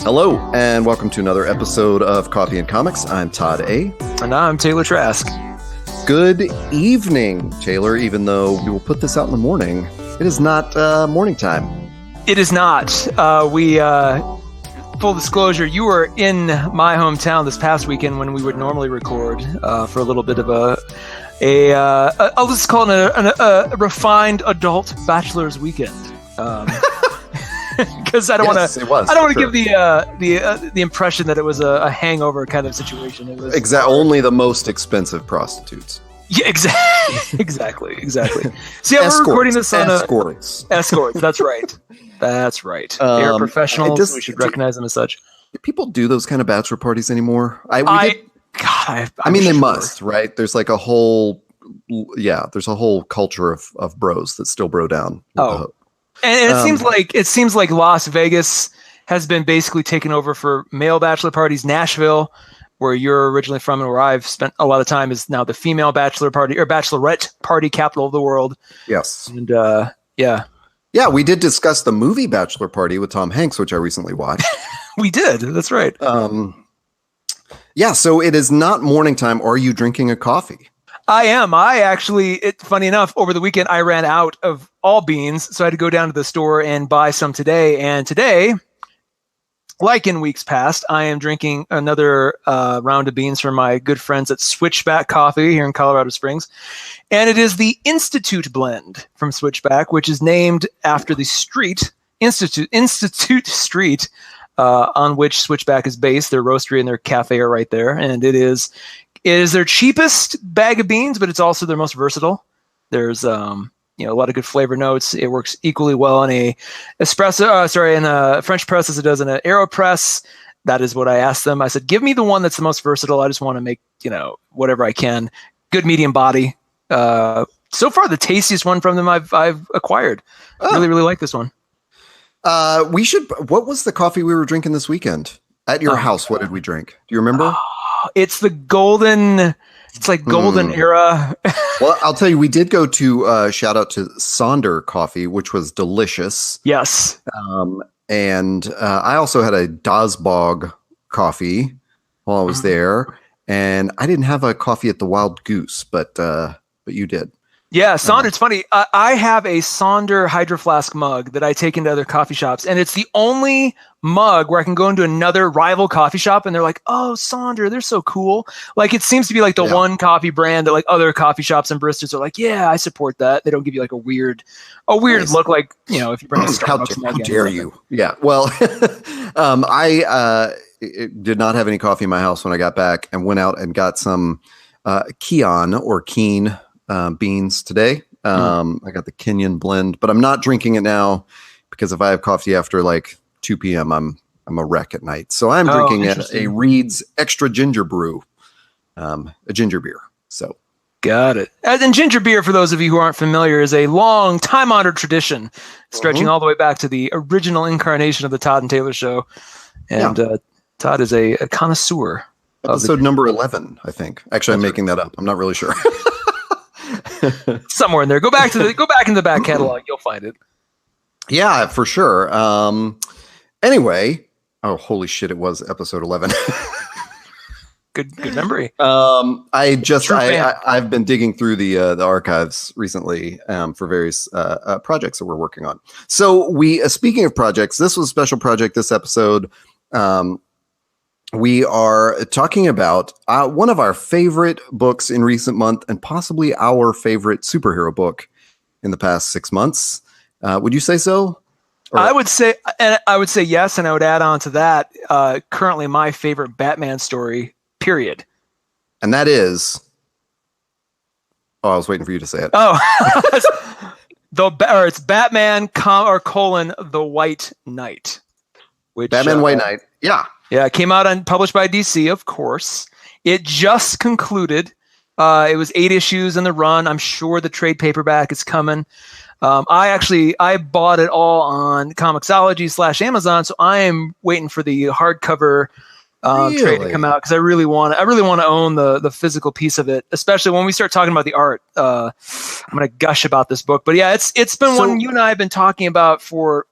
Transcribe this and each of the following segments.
Hello, and welcome to another episode of Coffee and Comics. I'm Todd A. And I'm Taylor Trask. Good evening, Taylor, even though we will put this out in the morning. It is not morning time. It is not. Full disclosure, you were in my hometown this past weekend when we would normally record for a little bit of I'll just call it a refined adult bachelor's weekend. Because I don't want to give the impression that it was a hangover kind of situation. It was only the most expensive prostitutes. Yeah, exactly. See, we're recording this on escorts. That's right. They are professionals. We should recognize them as such. Do people do those kind of bachelor parties anymore? I mean, they must, right? There's like a whole, there's a whole culture of bros that still bro down. And it seems like Las Vegas has been basically taken over for male bachelor parties. Nashville, where you're originally from and where I've spent a lot of time, is now the female bachelor party or bachelorette party capital of the world. Yes. And yeah, we did discuss the movie Bachelor Party with Tom Hanks, which I recently watched. We did. That's right. So it is not morning time. Are you drinking a coffee? I am. Funny enough, over the weekend, I ran out of all beans, so I had to go down to the store and buy some today. And today, like in weeks past, I am drinking another round of beans from my good friends at Switchback Coffee here in Colorado Springs. And it is the Institute blend from Switchback, which is named after the street, Institute Street, on which Switchback is based. Their roastery and their cafe are right there. And it is their cheapest bag of beans, but it's also their most versatile. There's a lot of good flavor notes. It works equally well in a French press as it does in an AeroPress. That is what I asked them. I said, give me the one that's the most versatile. I just want to make, whatever I can. Good medium body. So far, the tastiest one from them I've acquired. Really, really like this one. What was the coffee we were drinking this weekend at your house? What did we drink? Do you remember? It's the golden. It's like golden era. Well, I'll tell you, we did go to shout out to Sonder Coffee, which was delicious. Yes. And I also had a Dazbog coffee while I was there, and I didn't have a coffee at the Wild Goose, but you did. Yeah, Sonder. It's funny. I have a Sonder Hydro Flask mug that I take into other coffee shops, and it's the only mug where I can go into another rival coffee shop, and they're like, "Oh, Sonder, they're so cool." Like, it seems to be like the one coffee brand that like other coffee shops and baristas are like, "Yeah, I support that." They don't give you like a weird nice look, like if you bring a Starbucks mug. How dare you? Yeah. Well, I did not have any coffee in my house when I got back, and went out and got some Keen beans today. I got the Kenyan blend, but I'm not drinking it now because if I have coffee after like 2 p.m., I'm a wreck at night. So I'm drinking a Reed's Extra Ginger Brew, a ginger beer. So got it. And ginger beer, for those of you who aren't familiar, is a long time-honored tradition stretching all the way back to the original incarnation of the Todd and Taylor Show. And Todd is a connoisseur. Episode number 11, I think. Actually, I'm making that up. I'm not really sure. Somewhere in there. Go back in the back catalog. You'll find it. Yeah, for sure. Anyway, holy shit! It was episode 11. Good memory. I've been digging through the archives recently for various projects that we're working on. So speaking of projects, this was a special project this episode. We are talking about one of our favorite books in recent month, and possibly our favorite superhero book in the past 6 months. Would you say so? I would say yes, and I would add on to that. Currently, my favorite Batman story. Period. And that is. Oh, I was waiting for you to say it. Oh, it's Batman, The White Knight. Batman White Knight. Yeah. Yeah, it came out published by DC, of course. It just concluded. It was 8 issues in the run. I'm sure the trade paperback is coming. I bought it all on Comixology/Amazon, so I am waiting for the hardcover trade to come out because I really want to own the physical piece of it, especially when we start talking about the art. I'm going to gush about this book, but yeah, it's been one you and I have been talking about for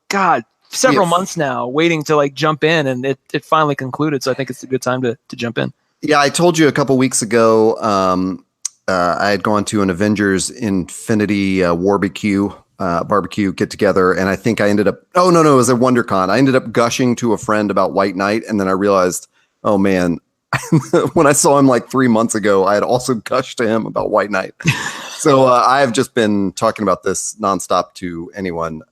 several months now, waiting to like jump in, and it finally concluded. So I think it's a good time to jump in. Yeah, I told you a couple weeks ago. I had gone to an Avengers Infinity barbecue get together, and I think I ended up. Oh no, it was at WonderCon. I ended up gushing to a friend about White Knight, and then I realized, oh man, when I saw him like 3 months ago, I had also gushed to him about White Knight. So I have just been talking about this nonstop to anyone.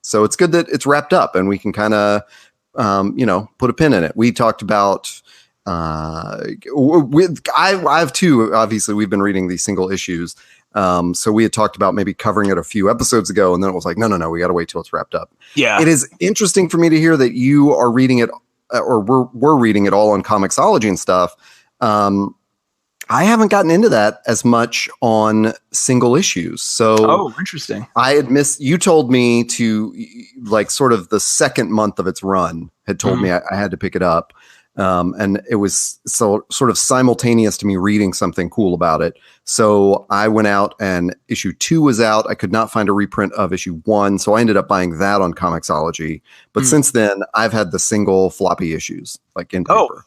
So it's good that it's wrapped up, and we can kind of, put a pin in it. We talked about. I have too. Obviously, we've been reading these single issues. So we had talked about maybe covering it a few episodes ago, and then it was like, no, we got to wait till it's wrapped up. Yeah, it is interesting for me to hear that you are reading it, or we're reading it all on Comixology and stuff. I haven't gotten into that as much on single issues. So, interesting. I had missed. You told me to like sort of the second month of its run had told me I had to pick it up. And it was so sort of simultaneous to me reading something cool about it. So I went out and issue 2 was out. I could not find a reprint of issue 1. So I ended up buying that on Comixology. But since then I've had the single floppy issues like in paper.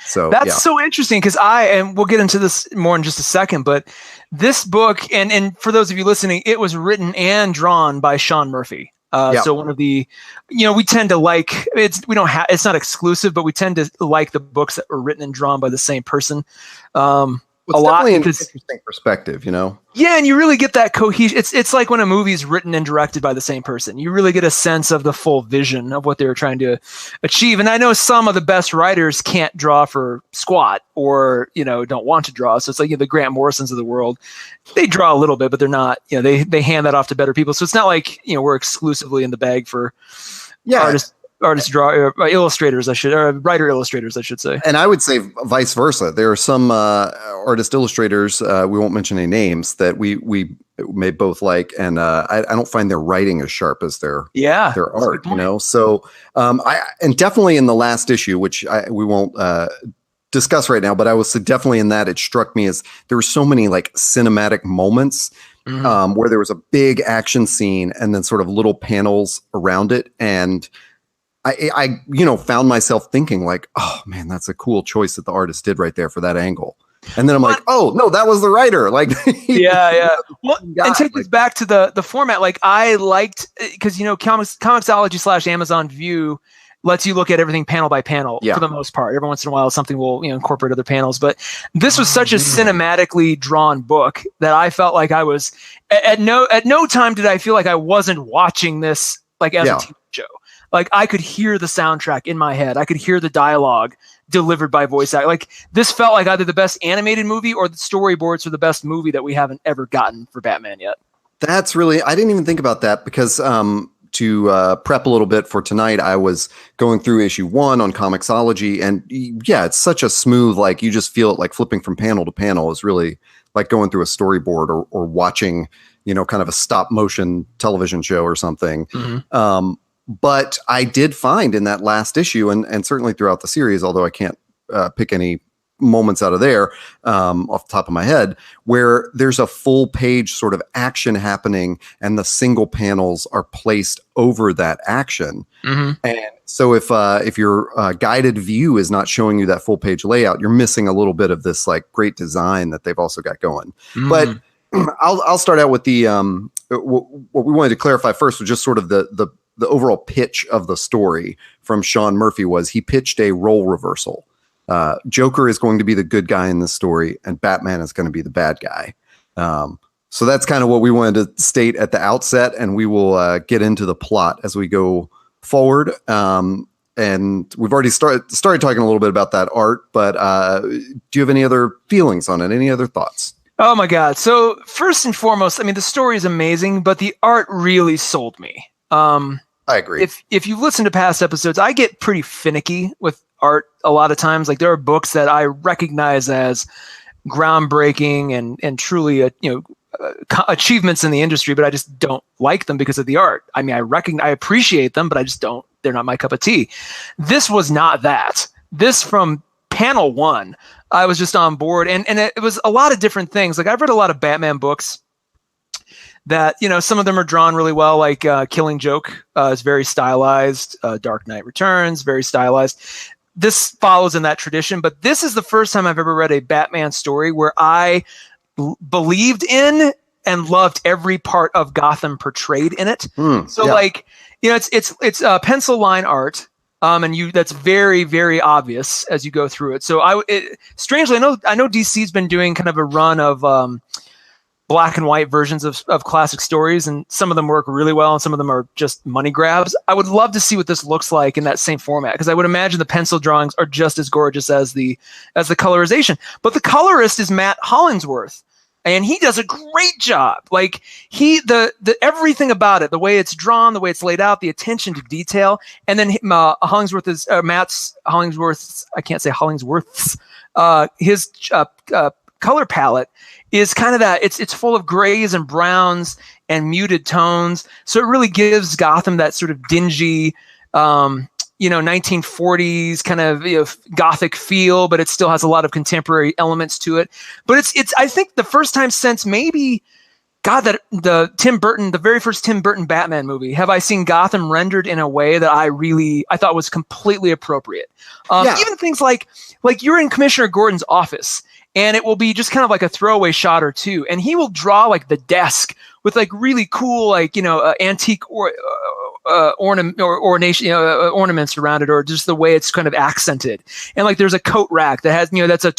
So that's so interesting because and we'll get into this more in just a second, but this book, and for those of you listening, it was written and drawn by Sean Murphy. So one of the, we tend to like it's not exclusive, but we tend to like the books that were written and drawn by the same person. It's definitely an interesting perspective, Yeah, and you really get that cohesion. It's like when a movie's written and directed by the same person. You really get a sense of the full vision of what they were trying to achieve. And I know some of the best writers can't draw for squat, or don't want to draw. So it's like the Grant Morrisons of the world. They draw a little bit, but they're not. They hand that off to better people. So it's not like we're exclusively in the bag for illustrators, writer illustrators, I should say. And I would say vice versa. There are some artist illustrators, we won't mention any names, that we may both like, and I don't find their writing as sharp as their art, So and definitely in the last issue, which we won't discuss right now, but I was definitely in that. It struck me as there were so many like cinematic moments where there was a big action scene and then sort of little panels around it, and I found myself thinking like, oh man, that's a cool choice that the artist did right there for that angle. And then I'm like, oh no, that was the writer. Like, yeah. Well, and take this back to the format. Like I liked, because Comixology / Amazon View lets you look at everything panel by panel for the most part. Every once in a while, something will incorporate other panels. But this was such a cinematically drawn book that I felt like I was at no time did I feel like I wasn't watching this like as a TV show. Like I could hear the soundtrack in my head. I could hear the dialogue delivered by voice actor. Like this felt like either the best animated movie or the storyboards for the best movie that we haven't ever gotten for Batman yet. That's really, I didn't even think about that because to prep a little bit for tonight, I was going through issue 1 on Comixology, and it's such a smooth, like you just feel it like flipping from panel to panel is really like going through a storyboard or watching, kind of a stop motion television show or something. But I did find in that last issue, and certainly throughout the series, although I can't pick any moments out of there off the top of my head, where there's a full page sort of action happening and the single panels are placed over that action. And so if your guided view is not showing you that full page layout, you're missing a little bit of this like great design that they've also got going. But I'll start out with the what we wanted to clarify first was just sort of the overall pitch of the story from Sean Murphy was he pitched a role reversal. Joker is going to be the good guy in this story, and Batman is going to be the bad guy. So that's kind of what we wanted to state at the outset, and we will get into the plot as we go forward. And we've already started talking a little bit about that art, but do you have any other feelings on it? Any other thoughts? Oh my God. So first and foremost, I mean, the story is amazing, but the art really sold me. I agree. If you've listened to past episodes, I get pretty finicky with art a lot of times. Like there are books that I recognize as groundbreaking and truly achievements in the industry, but I just don't like them because of the art. I mean, I appreciate them, but I just don't. They're not my cup of tea. This was not that. This from panel 1, I was just on board, and it was a lot of different things. Like I've read a lot of Batman books that, some of them are drawn really well, like Killing Joke is very stylized. Dark Knight Returns, very stylized. This follows in that tradition, but this is the first time I've ever read a Batman story where I believed in and loved every part of Gotham portrayed in it. It's pencil line art. And that's very, very obvious as you go through it. So strangely, I know DC's been doing kind of a run of black and white versions of classic stories, and some of them work really well, and some of them are just money grabs. I would love to see what this looks like in that same format, because I would imagine the pencil drawings are just as gorgeous as the colorization. But the colorist is Matt Hollingsworth. And he does a great job. Like the everything about it, the way it's drawn, the way it's laid out, the attention to detail. And then Matt's Hollingsworth's, I can't say Hollingsworth's, his color palette is kind of that. It's full of grays and browns and muted tones. So it really gives Gotham that sort of dingy, 1940s kind of Gothic feel, but it still has a lot of contemporary elements to it. But it's I think the first time since maybe that the very first Tim Burton Batman movie have I seen Gotham rendered in a way that I thought was completely appropriate. Even things like you're in Commissioner Gordon's office, and it will be just kind of like a throwaway shot or two, and he will draw like the desk with like really cool antique ornaments around it, or just the way it's kind of accented. And like there's a coat rack that has that's a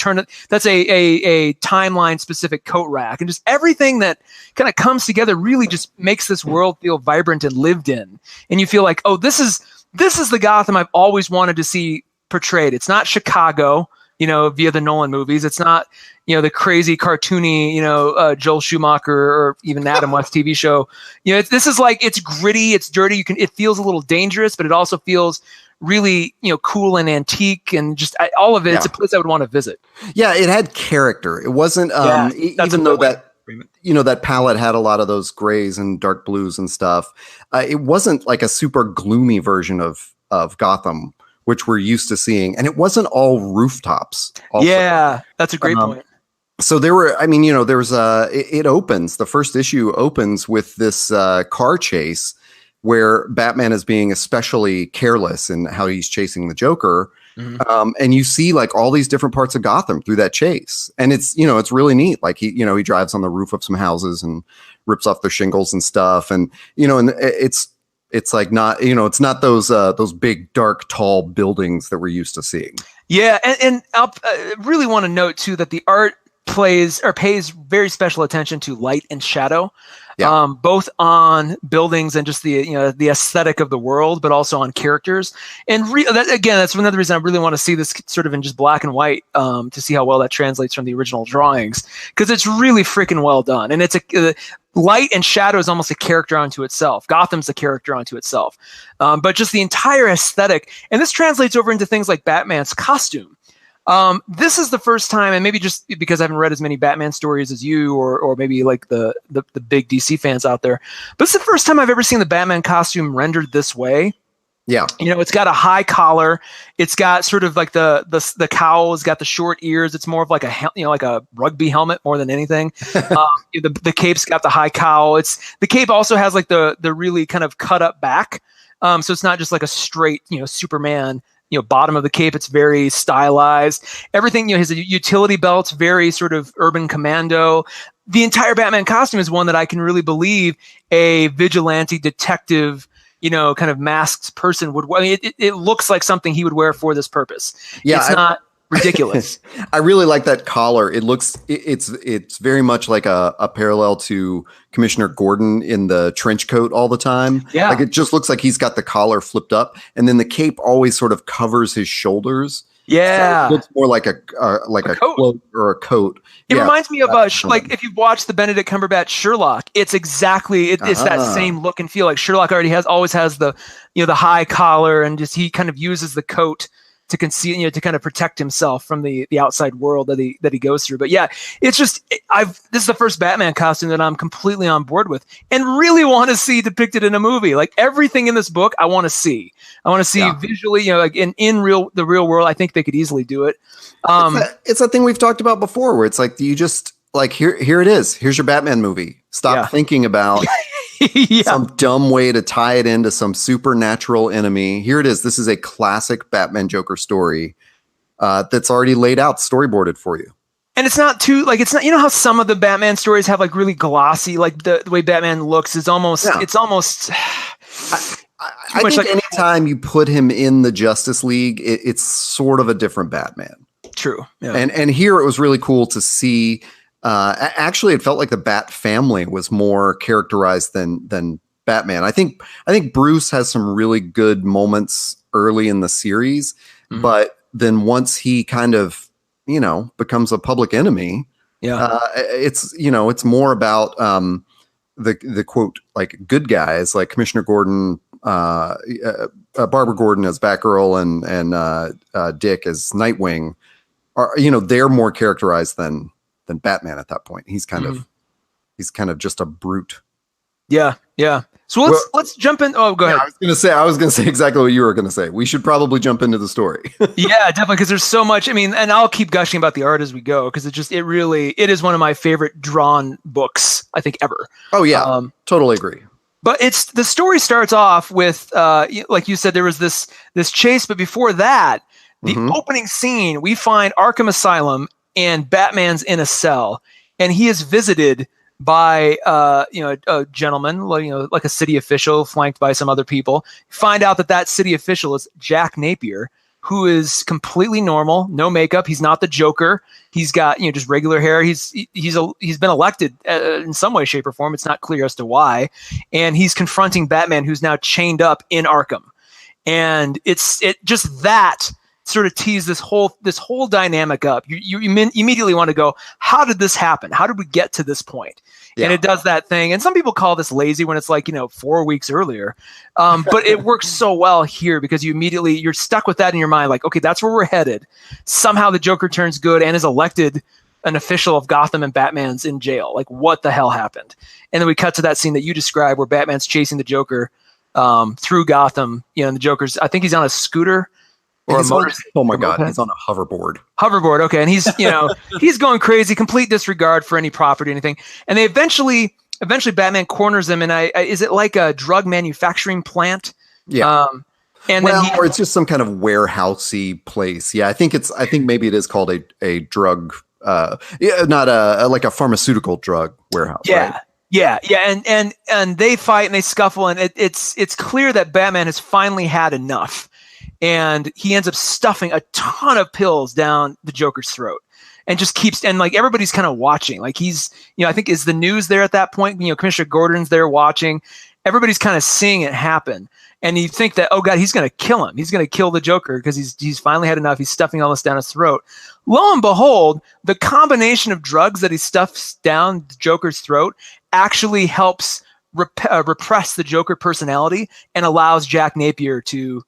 timeline specific coat rack, and just everything that kind of comes together really just makes this world feel vibrant and lived in. And you feel like, oh, this is the Gotham I've always wanted to see portrayed. It's not Chicago, via the Nolan movies. It's not, the crazy cartoony, Joel Schumacher or even Adam West TV show. This is like, it's gritty, it's dirty. It feels a little dangerous, but it also feels really, cool and antique, and just all of it. Yeah. It's a place I would want to visit. Yeah. It had character. It wasn't, even though that palette had a lot of those grays and dark blues and stuff. It wasn't like a super gloomy version of Gotham, which we're used to seeing. And it wasn't all rooftops. Also. Yeah, that's a great point. So there were, the first issue opens with this car chase where Batman is being especially careless in how he's chasing the Joker. Mm-hmm. And you see like all these different parts of Gotham through that chase. And it's, it's really neat. Like he drives on the roof of some houses and rips off their shingles and stuff. And, and it's like not, it's not those big, dark, tall buildings that we're used to seeing. Yeah. And I really want to note too, that the art pays very special attention to light and shadow, both on buildings and just the aesthetic of the world, but also on characters. And that's another reason I really want to see this sort of in just black and white, to see how well that translates from the original drawings, because it's really freaking well done. And it's light and shadow is almost a character unto itself. Gotham's a character unto itself. But just the entire aesthetic, and this translates over into things like Batman's costume. This is the first time, and maybe just because I haven't read as many Batman stories as you, or maybe like the big DC fans out there, but it's the first time I've ever seen the Batman costume rendered this way. Yeah. It's got a high collar. It's got sort of like the cowl. It's got the short ears. It's more of like like a rugby helmet more than anything. The cape's got the high cowl. The cape also has like the really kind of cut up back. So it's not just like a straight, Superman, bottom of the cape. It's very stylized. Everything, his utility belt's very sort of urban commando. The entire Batman costume is one that I can really believe a vigilante detective, kind of masked person would wear. I mean, it looks like something he would wear for this purpose. Yeah, it's not ridiculous. I really like that collar. It's very much like a parallel to Commissioner Gordon in the trench coat all the time. Yeah. Like it just looks like he's got the collar flipped up, and then the cape always sort of covers his shoulders. Yeah. So it looks more like a cloak or a coat. It reminds me of like if you've watched the Benedict Cumberbatch Sherlock, it's exactly it's that same look and feel. Like Sherlock always has the the high collar, and just he kind of uses the coat to conceal, to kind of protect himself from the outside world that he goes through. But yeah, it's just this is the first Batman costume that I'm completely on board with, and really want to see depicted in a movie. Like everything in this book, I want to see. Visually, like in the real world. I think they could easily do it. It's that thing we've talked about before, where it's like you just like here it is. Here's your Batman movie. Stop thinking about some dumb way to tie it into some supernatural enemy. Here it is. This is a classic Batman Joker story that's already laid out, storyboarded for you. And it's not too, like, it's not, you know how some of the Batman stories have like really glossy, like the way Batman looks is almost, it's almost. I think like, anytime you put him in the Justice League, it's sort of a different Batman. True. Yeah. And here it was really cool to see. Actually, it felt like the Bat family was more characterized than Batman. I think Bruce has some really good moments early in the series, but then once he kind of, becomes a public enemy, it's more about the quote, like good guys like Commissioner Gordon, Barbara Gordon as Batgirl and Dick as Nightwing are, they're more characterized than Batman at that point. He's kind of just a brute. Yeah. So let's jump in. Oh, go ahead. I was gonna say exactly what you were gonna say. We should probably jump into the story. Yeah, definitely, because there's so much. I mean, and I'll keep gushing about the art as we go, because it is one of my favorite drawn books I think ever. Oh yeah, totally agree. But the story starts off with like you said, there was this chase, but before that, the opening scene, we find Arkham Asylum and Batman's in a cell, and he is visited by a gentleman, like a city official flanked by some other people. Find out that city official is Jack Napier, who is completely normal, no makeup. He's not the Joker. He's got just regular hair. He's been elected in some way, shape, or form. It's not clear as to why. And he's confronting Batman, who's now chained up in Arkham. And it just that sort of tease this whole dynamic up. You immediately want to go, how did this happen? How did we get to this point? Yeah. And it does that thing. And some people call this lazy when it's like, 4 weeks earlier. But it works so well here because you're stuck with that in your mind. Like, okay, that's where we're headed. Somehow the Joker turns good and is elected an official of Gotham and Batman's in jail. Like, what the hell happened? And then we cut to that scene that you described where Batman's chasing the Joker through Gotham. And the Joker's, I think he's on a scooter. Oh my God, he's on a hoverboard. Okay, and he's he's going crazy, complete disregard for any property, anything. And they eventually Batman corners him, and is it like a drug manufacturing plant? Yeah. Or it's just some kind of warehousey place. Yeah, I think maybe it is called a drug, not like a pharmaceutical drug warehouse. Yeah. Right? Yeah, and they fight and they scuffle, and it's clear that Batman has finally had enough. And he ends up stuffing a ton of pills down the Joker's throat and just keeps, and like everybody's kind of watching. Like he's, I think is the news there at that point, Commissioner Gordon's there watching. Everybody's kind of seeing it happen. And you think that, oh God, he's going to kill him. He's going to kill the Joker because he's finally had enough. He's stuffing all this down his throat. Lo and behold, the combination of drugs that he stuffs down the Joker's throat actually helps repress the Joker personality and allows Jack Napier to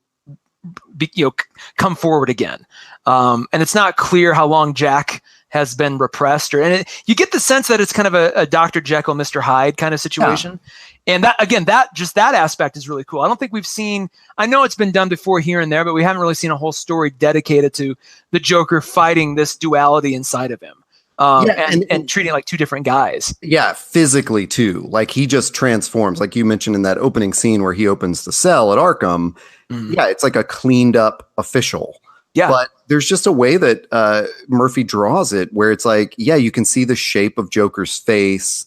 come forward again. And it's not clear how long Jack has been repressed, you get the sense that it's kind of a Dr. Jekyll, Mr. Hyde kind of situation. Yeah. And that, again, that aspect is really cool. I don't think we've seen, I know it's been done before here and there, but we haven't really seen a whole story dedicated to the Joker fighting this duality inside of him. And treating like two different guys. Yeah, physically too. Like he just transforms, like you mentioned in that opening scene where he opens the cell at Arkham. Yeah, it's like a cleaned up official. Yeah. But there's just a way that Murphy draws it where it's like, yeah, you can see the shape of Joker's face.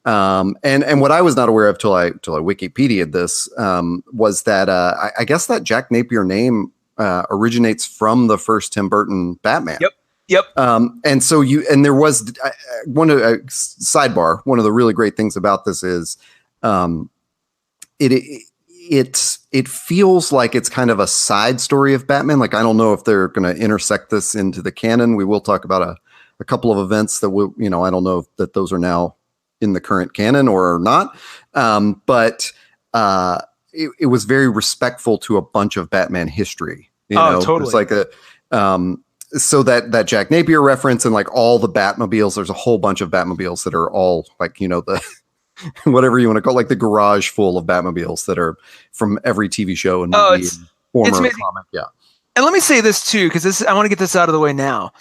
And what I was not aware of till I Wikipedia'd this was that I guess that Jack Napier name originates from the first Tim Burton Batman. Yep. And so there was sidebar. One of the really great things about this is, it feels like it's kind of a side story of Batman. Like, I don't know if they're going to intersect this into the canon. We will talk about a couple of events that I don't know that those are now in the current canon or not. But it was very respectful to a bunch of Batman history. Totally. It's like so that Jack Napier reference and like all the Batmobiles, there's a whole bunch of Batmobiles that are all like, the whatever you want to call it, like the garage full of Batmobiles that are from every TV show and movie and former comic. Yeah. And let me say this too, because I want to get this out of the way now.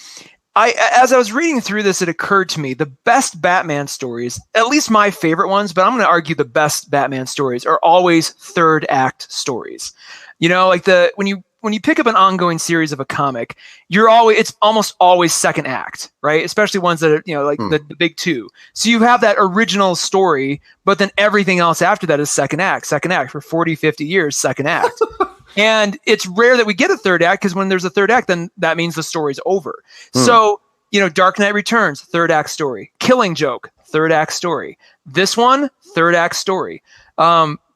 As I was reading through this, it occurred to me the best Batman stories, at least my favorite ones, but I'm going to argue the best Batman stories are always third act stories. You know, like when you pick up an ongoing series of a comic, it's almost always second act, right? Especially ones that are, you know, like the big two. So you have that original story, but then everything else after that is second act for 40, 50 years, second act. And it's rare that we get a third act, because when there's a third act, then that means the story's over. So, you know, Dark Knight Returns, third act story. Killing Joke, third act story. This one, third act story.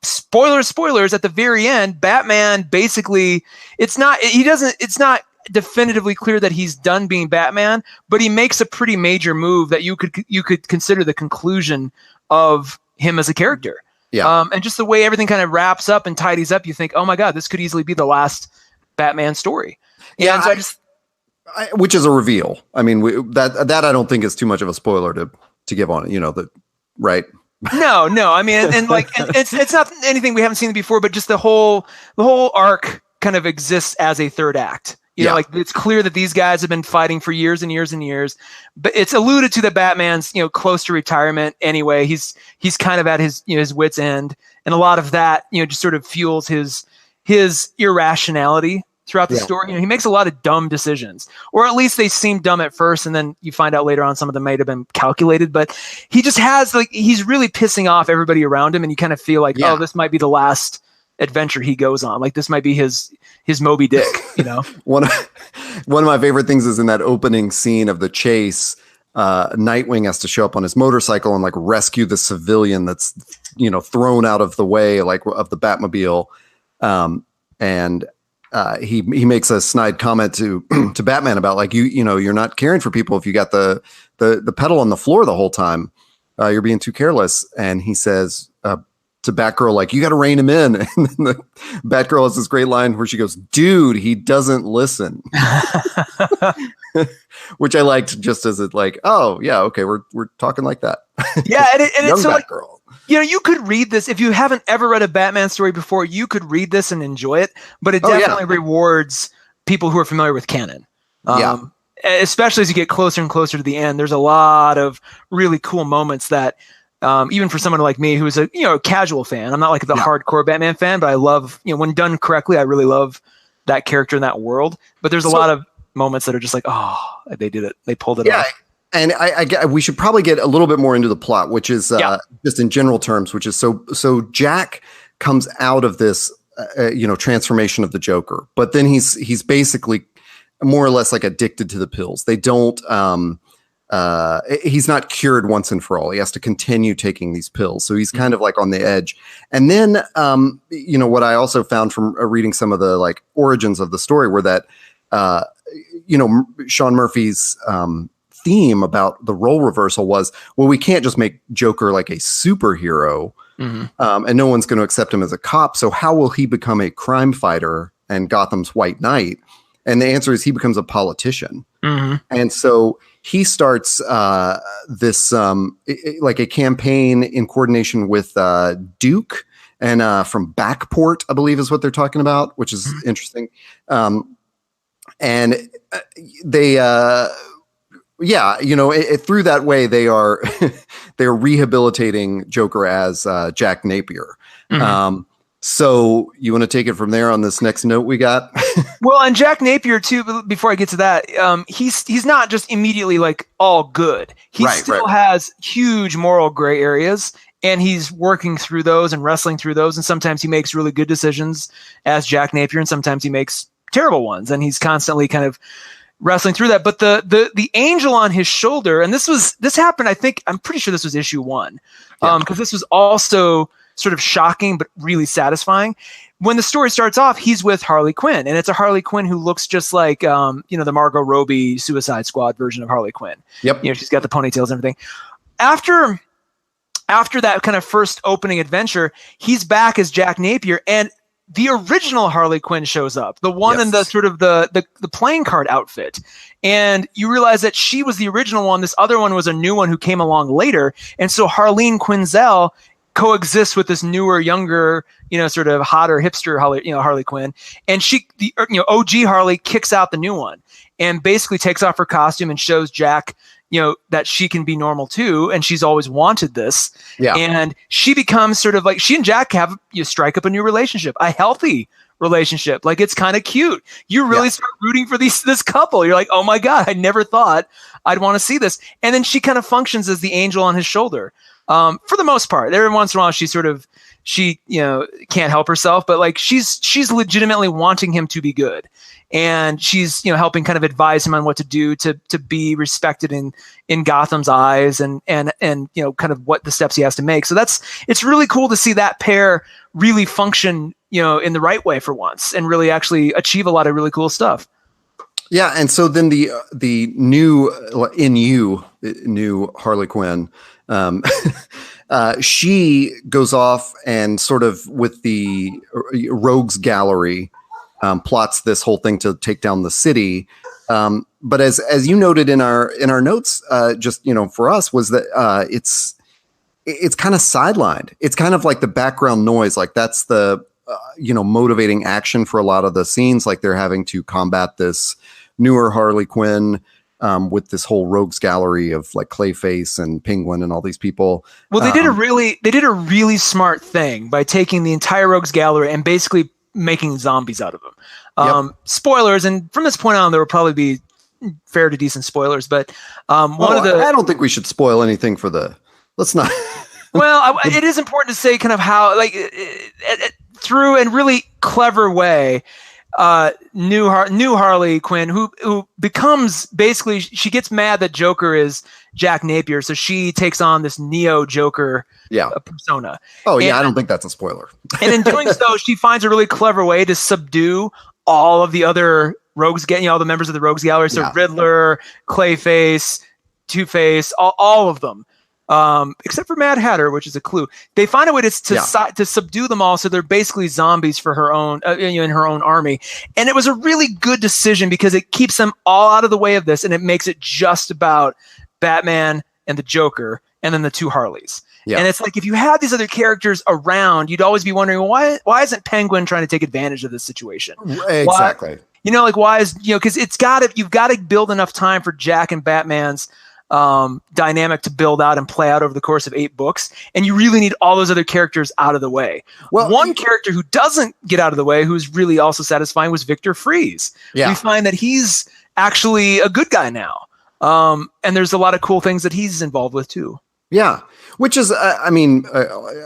Spoilers, at the very end, Batman basically, it's not definitively clear that he's done being Batman, but he makes a pretty major move that you could consider the conclusion of him as a character. Yeah. And just the way everything kind of wraps up and tidies up, you think, oh my God, this could easily be the last Batman story. Yeah. And so which is a reveal. I mean, that I don't think is too much of a spoiler to give on it, you know, right. No. I mean, and it's not anything we haven't seen before, but just the whole arc kind of exists as a third act. You know, like it's clear that these guys have been fighting for years and years and years, but it's alluded to that Batman's, you know, close to retirement anyway. He's kind of at his, you know, his wit's end, and a lot of that, you know, just sort of fuels his irrationality throughout the story. You know, he makes a lot of dumb decisions, or at least they seem dumb at first, and then you find out later on some of them might have been calculated. But he just has, like, he's really pissing off everybody around him, and you kind of feel like, oh, this might be the last adventure he goes on. Like, this might be his Moby Dick, you know. One of my favorite things is in that opening scene of the chase. Nightwing has to show up on his motorcycle and like rescue the civilian that's, you know, thrown out of the way, like, of the Batmobile, and he makes a snide comment to Batman about, like, you know, you're not caring for people if you got the pedal on the floor the whole time. You're being too careless. And he says to Batgirl, like, you got to rein him in. And then the Batgirl has this great line where she goes, "Dude, he doesn't listen," which I liked, just as it, like, oh yeah, okay, we're talking like that. Yeah, and it's so, Batgirl. Like, you know, you could read this if you haven't ever read a Batman story before. You could read this and enjoy it, but it definitely rewards people who are familiar with canon. Especially as you get closer and closer to the end, there's a lot of really cool moments that, even for someone like me who's a, you know, casual fan, I'm not like the hardcore Batman fan, but I love, you know, when done correctly, I really love that character in that world. But there's a lot of moments that are just like, oh, they did it, they pulled it off. And we should probably get a little bit more into the plot, which is just in general terms, which is so Jack comes out of this, you know, transformation of the Joker, but then he's basically more or less like addicted to the pills. They don't, he's not cured once and for all. He has to continue taking these pills. So he's kind of like on the edge. And then, you know, what I also found from reading some of the, like, origins of the story were that, you know, Sean Murphy's, theme about the role reversal was, well, we can't just make Joker like a superhero, and no one's going to accept him as a cop. So how will he become a crime fighter and Gotham's White Knight? And the answer is he becomes a politician. And so he starts this like a campaign in coordination with Duke and from Backport, I believe is what they're talking about, which is interesting. And they yeah, you know, through that way, they're rehabilitating Joker as Jack Napier. So you want to take it from there on this next note we got? Well, and Jack Napier too, before I get to that, he's not just immediately like all good. He still has huge moral gray areas, and he's working through those and wrestling through those. And sometimes he makes really good decisions as Jack Napier, and sometimes he makes terrible ones. And he's constantly kind of wrestling through that. But the angel on his shoulder, and this happened, I'm pretty sure this was issue 1, because this was also sort of shocking but really satisfying. When the story starts off, he's with Harley Quinn, and it's a Harley Quinn who looks just like, you know, the Margot Robbie Suicide Squad version of Harley Quinn. Yep. You know, she's got the ponytails and everything. After that kind of first opening adventure, he's back as Jack Napier, and the original Harley Quinn shows up, the one in the sort of the playing card outfit. And you realize that she was the original one. This other one was a new one who came along later. And so Harleen Quinzel coexists with this newer, younger, sort of hotter hipster Harley Quinn, and OG Harley kicks out the new one and basically takes off her costume and shows Jack, that she can be normal too, and she's always wanted this. Yeah. And she becomes sort of like, she and Jack have strike up a new relationship, a healthy relationship. Like, it's kind of cute. You really start rooting for this couple. You're like, oh my God, I never thought I'd want to see this. And then she kind of functions as the angel on his shoulder. For the most part, every once in a while, she can't help herself, but like she's legitimately wanting him to be good. And she's, helping kind of advise him on what to do to be respected in Gotham's eyes and kind of what the steps he has to make. So it's really cool to see that pair really function, in the right way for once and really actually achieve a lot of really cool stuff. Yeah. And so then the new Harley Quinn, she goes off and sort of with the rogues gallery, plots this whole thing to take down the city. But as you noted in our notes, just, for us was that, it's kind of sidelined. It's kind of like the background noise. Like that's the, motivating action for a lot of the scenes. Like they're having to combat this newer Harley Quinn, with this whole rogues gallery of like Clayface and Penguin and all these people. Well, they did a really smart thing by taking the entire rogues gallery and basically making zombies out of them. Spoilers, and from this point on, there will probably be fair to decent spoilers. But I don't think we should spoil anything let's not. Well, it is important to say kind of how, like, through a really clever way, new Harley Quinn, who becomes basically, she gets mad that Joker is Jack Napier, so she takes on this Neo Joker persona. Oh yeah, I don't think that's a spoiler. And in doing so, she finds a really clever way to subdue all of the other rogues, all the members of the rogues gallery. So Riddler, Clayface, Two-Face, all of them. Except for Mad Hatter, which is a clue. They find a way to subdue them all, so they're basically zombies for her own, in her own army. And it was a really good decision because it keeps them all out of the way of this, and it makes it just about Batman and the Joker, and then the two Harleys. Yeah. And it's like, if you had these other characters around, you'd always be wondering, well, why isn't Penguin trying to take advantage of this situation? Exactly. Why is because you've got to build enough time for Jack and Batman's dynamic to build out and play out over the course of 8 books, and you really need all those other characters out of the way. Well, one character who doesn't get out of the way, who's really also satisfying, was Victor Fries. We find that he's actually a good guy now, and there's a lot of cool things that he's involved with too. Yeah, which is,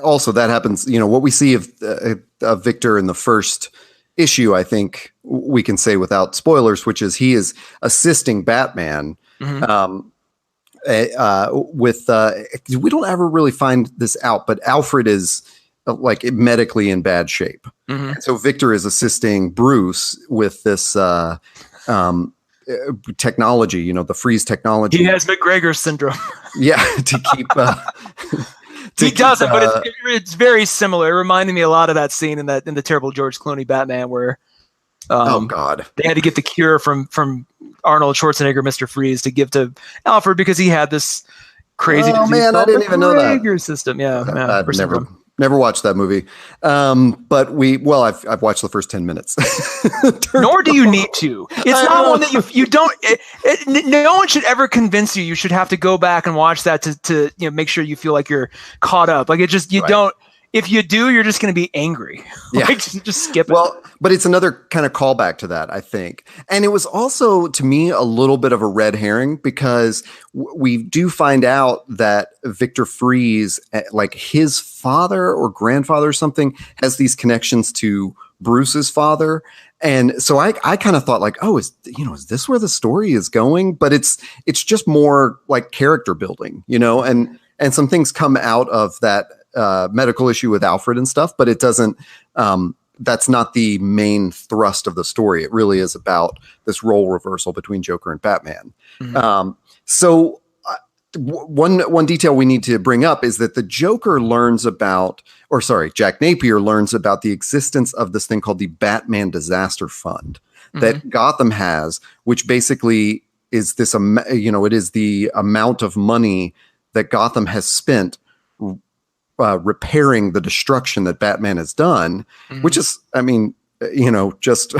also that happens. What we see of Victor in the first issue, I think we can say without spoilers, which is he is assisting Batman. Mm-hmm. We don't ever really find this out, but Alfred is like medically in bad shape. Mm-hmm. So Victor is assisting Bruce with this technology, the freeze technology. He has McGregor syndrome. To keep. He doesn't, but it's very similar. It reminded me a lot of that scene in the terrible George Clooney Batman where. Oh God! They had to get the cure from Arnold Schwarzenegger, Mr. Freeze, to give to Alfred because he had this crazy. Oh man, I didn't even know that system. I've never watched that movie. But I've watched the first 10 minutes. Nor do you need to. It's not one that you don't. No one should ever convince you. You should have to go back and watch that to make sure you feel like you're caught up. Like don't. If you do, you're just going to be angry. Just skip it. Well, but it's another kind of callback to that, I think. And it was also, to me, a little bit of a red herring because we do find out that Victor Fries, like his father or grandfather or something, has these connections to Bruce's father. And so I kind of thought like, oh, is this where the story is going? But it's just more like character building, and some things come out of that medical issue with Alfred and stuff, but it doesn't, that's not the main thrust of the story. It really is about this role reversal between Joker and Batman. Mm-hmm. So one detail we need to bring up is that the Joker Jack Napier learns about the existence of this thing called the Batman Disaster Fund that Gotham has, which basically is this, it is the amount of money that Gotham has spent repairing the destruction that Batman has done, which is, I mean, just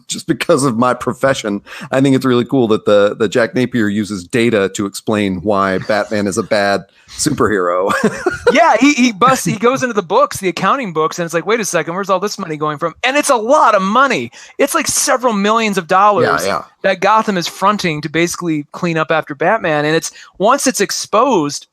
just because of my profession, I think it's really cool that the Jack Napier uses data to explain why Batman is a bad superhero. Yeah, he goes into the books, the accounting books, and it's like, wait a second, where's all this money going from? And it's a lot of money. It's like several millions of dollars that Gotham is fronting to basically clean up after Batman. And once it's exposed,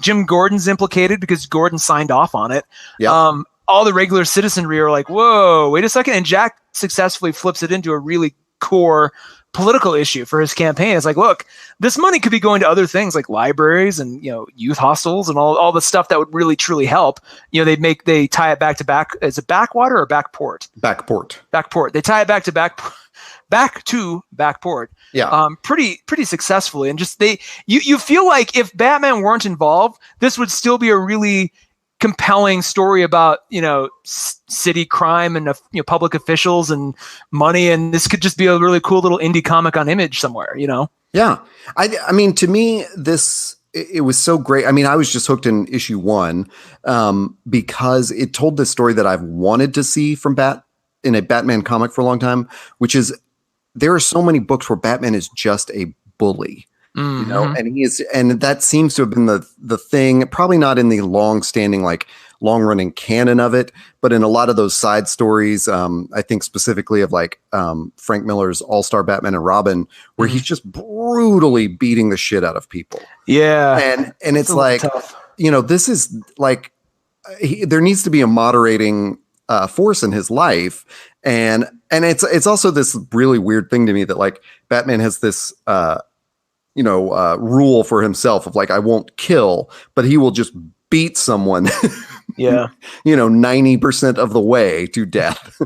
Jim Gordon's implicated because Gordon signed off on it. Yeah. All the regular citizenry are like, whoa, wait a second. And Jack successfully flips it into a really core political issue for his campaign. It's like, look, this money could be going to other things like libraries and, youth hostels and all the stuff that would really, truly help. They tie it back to is it Backwater or Backport? Backport. They tie it back to Backport. Yeah. Pretty successfully. And just you feel like if Batman weren't involved, this would still be a really compelling story about city crime and public officials and money, and this could just be a really cool little indie comic on Image somewhere. Yeah, I mean, to me, it was so great. I mean, I was just hooked in issue 1 because it told this story that I've wanted to see in a Batman comic for a long time, which is there are so many books where Batman is just a bully. Mm-hmm. And that seems to have been the thing, probably not in the long-standing, like long-running canon of it, but in a lot of those side stories, I think specifically of like Frank Miller's All-Star Batman and Robin, where he's just brutally beating the shit out of people. Yeah, and it's like tough. This is like there needs to be a moderating force in his life, and it's also this really weird thing to me that like Batman has this rule for himself of like, I won't kill, but he will just beat someone. Yeah. 90% of the way to death.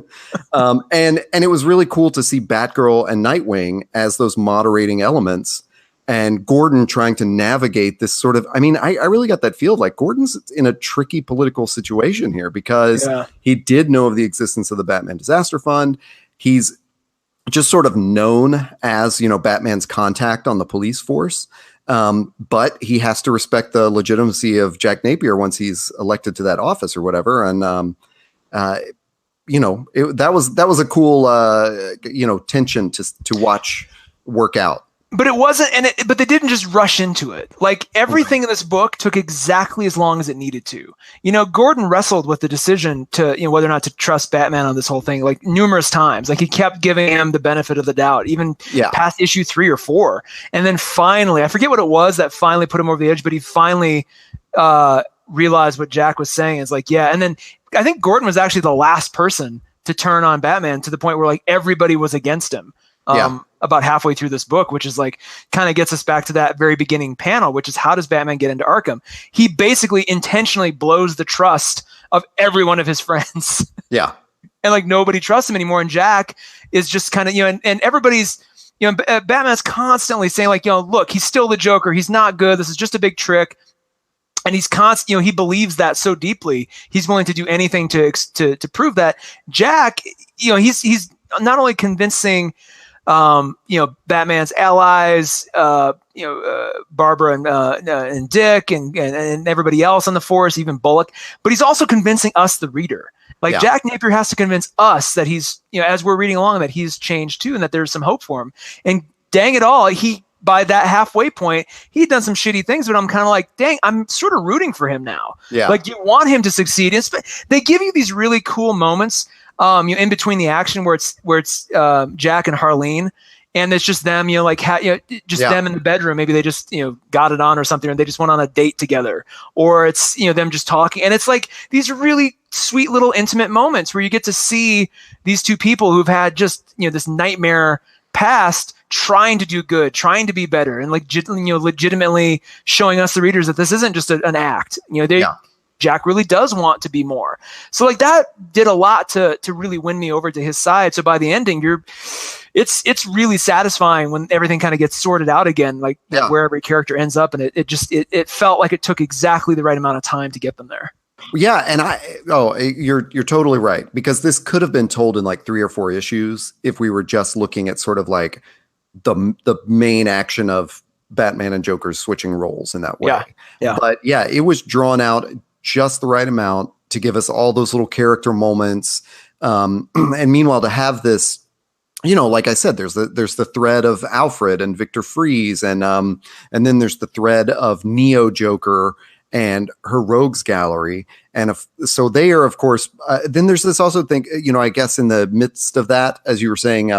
And it was really cool to see Batgirl and Nightwing as those moderating elements, and Gordon trying to navigate this sort of, I mean, I really got that feel of like Gordon's in a tricky political situation here because he did know of the existence of the Batman Disaster Fund. He's just sort of known as, Batman's contact on the police force. But he has to respect the legitimacy of Jack Napier once he's elected to that office or whatever. And, that was a cool, tension to watch work out. But it wasn't, but they didn't just rush into it. Like everything in this book took exactly as long as it needed to. Gordon wrestled with the decision to, whether or not to trust Batman on this whole thing, like numerous times. Like he kept giving him the benefit of the doubt, even past issue 3 or 4. And then finally, I forget what it was that finally put him over the edge, but he finally realized what Jack was saying. It's like, yeah. And then I think Gordon was actually the last person to turn on Batman to the point where like everybody was against him. About halfway through this book, which is like kind of gets us back to that very beginning panel, which is how does Batman get into Arkham? He basically intentionally blows the trust of every one of his friends. Yeah. And like nobody trusts him anymore. And Jack is just kind of, and everybody's, Batman's constantly saying like, look, he's still the Joker. He's not good. This is just a big trick. And he's he believes that so deeply, he's willing to do anything to prove that. Jack, he's not only convincing Batman's allies, Barbara and Dick and everybody else on the force, even Bullock, but he's also convincing us, the reader. Like Jack Napier has to convince us that he's, as we're reading along, that he's changed too, and that there's some hope for him. And dang it all, by that halfway point, he'd done some shitty things, but I'm kind of like, dang, I'm sort of rooting for him now. Yeah. Like you want him to succeed. They give you these really cool moments in between the action where it's Jack and Harleen, and it's just them, them in the bedroom. Maybe they just, got it on or something, or they just went on a date together, or it's, them just talking. And it's like these really sweet little intimate moments where you get to see these two people who've had just, this nightmare past trying to do good, trying to be better, and legitimately showing us, the readers, that this isn't just an act. Jack really does want to be more. So like that did a lot to really win me over to his side. So by the ending, it's really satisfying when everything kind of gets sorted out again, like where every character ends up. And it felt like it took exactly the right amount of time to get them there. Yeah. And you're totally right, because this could have been told in like 3 or 4 issues if we were just looking at sort of like the main action of Batman and Joker's switching roles in that way. Yeah. But it was drawn out just the right amount to give us all those little character moments. And meanwhile, to have this, like I said, there's the thread of Alfred and Victor Fries, and then there's the thread of Neo Joker and her rogues gallery. And so they are, of course, then there's this also thing, I guess in the midst of that, as you were saying,